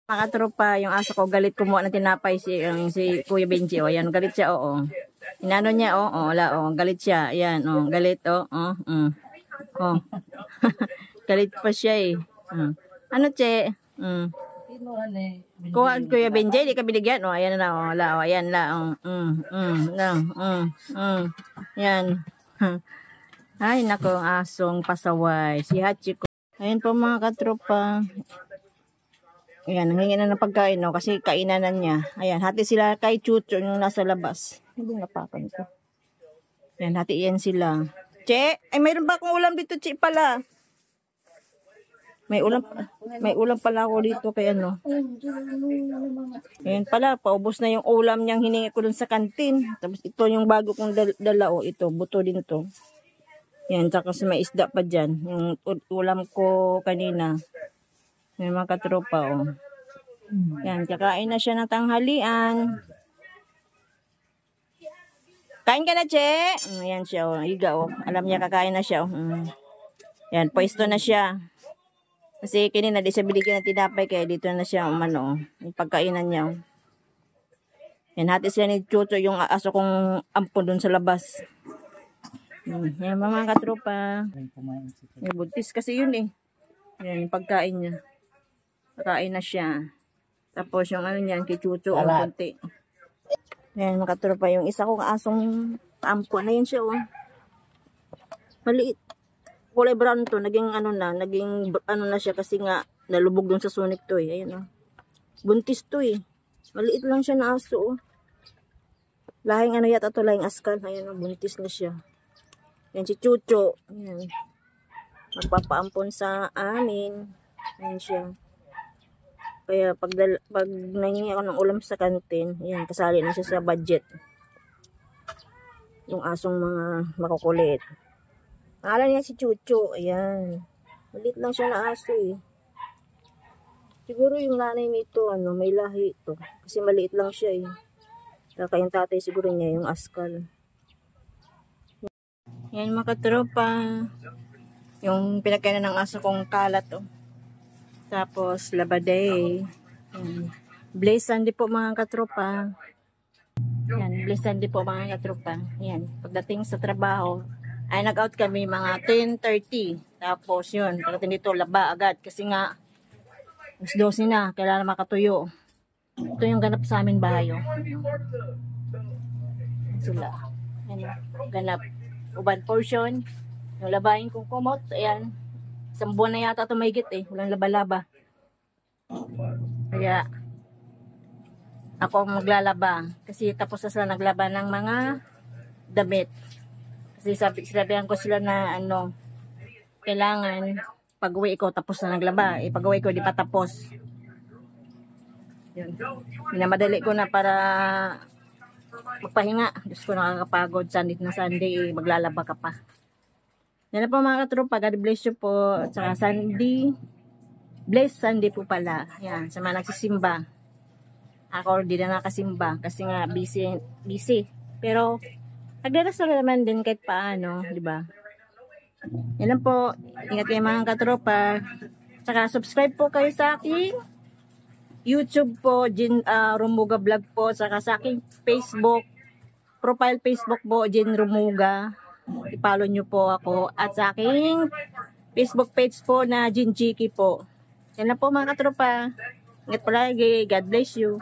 Mga tropa, yung aso ko galit kumuha ng tinapay si Kuya Benji. O, yan, galit siya, oo. Inano niya, oo, wala, galit siya. Yan, galit, oh. Galit pa siya eh. Ano, Che? Kuha Kuya Benji, di ka binigyan. O, ayan na, wala, ayan na, yan. Ay, nako, asong pasaway. Si Hachiko. Ayan po mga katropa. Ayan, nangingi na ng pagkain, no? Kasi kainan na niya. Ayan, hati sila kay Chucho yung nasa labas. Hindi napakan ko. Ayan, hati yan sila. Che, ay mayroon ba akong ulam dito, Che, pala? May ulam pala ako dito kay ano. Ayan pala, paubos na yung ulam niyang hiningi ko dun sa kantin. Tapos ito yung bago kong dala, ito, buto din to. Ayan, tsaka may isda pa dyan. Yung ulam ko kanina. May mga katropa, Yan, kakain na siya ng tanghalian. Kain ka na, Che? Ayan siya, Iga, Alam niya kakain na siya, Yan, pwesto na siya. Kasi kanina, di siya binigyan ng tinapay, kaya dito na siya, yung pagkainan niya, Yan, hati sila ni Chucho, yung aso kong ampon dun sa labas. Yan, mga katropa. May buntis kasi yun, Yan, yung pagkain niya. Kakain na siya. Tapos yung ano niyan, kay Chucho, ang konti. Ayan, makatropa yung isa kong asong ampo na yun siya, Maliit. Kulay brown to, naging ano na siya kasi nga, nalubog dun sa sunik to, Ayan, Buntis to, Maliit lang siya na aso, Lahing ano yata to, lahing askal. Ayan, buntis na siya. Ayan, si Chucho. Ayan. Magpapaampon sa amin. Ayan siya. Kaya pag nangingi ako ng ulam sa kantin, yan, kasali na siya sa budget. Yung asong mga makukulit. Pangalan niya si Chucho, ayan. Maliit lang siya na aso, Siguro yung nanay nito, may lahi ito. Kasi maliit lang siya, Kaya yung tatay siguro niya, yung askal. Yan mga katropa. Yung pinagkainan ng aso kong kalat, Tapos, labaday. Blaze Sunday po mga katropa. Yan, Blaze Sunday po mga katropa. Yan, pagdating sa trabaho, ay nag-out kami mga 10:30. Tapos yun, pagdating dito, laba agad. Kasi nga, 12 na, kailangan makatuyo. Ito yung ganap sa amin bahay. Sila. Yan, ganap. Uban portion. Yung labahin kong kumot, ayan. Isang buwan na yata ito mahigit, Walang laba-laba. Kaya, ako maglalaba. Kasi tapos na sila naglaba ng mga damit. Kasi sinabihan ko sila na, kailangan, pag-uwi ko, tapos na naglaba. Pag-uwi ko, di pa tapos. Yun. Minamadali ko na para magpahinga. Diyos ko, nakakapagod. Sunday na Sunday, maglalaba ka pa. Yan na po mga katropa, God bless you po. At saka Sunday, blessed Sunday po pala. Yan, sa mga nagsisimba. Ako di na nakasimba kasi nga busy. Pero, nagdarasal naman din kahit paano, di ba? Yan lang po. Ingat kayo mga katropa. At saka subscribe po kayo sa aking YouTube po, Rumuga Vlog po. At saka sa aking Facebook, profile Facebook po, Jin Rumuga. I-follow nyo po ako. At sa aking Facebook page po na Jin Chiki po. Yan na po mga katropa. Ingat po lagi. God bless you.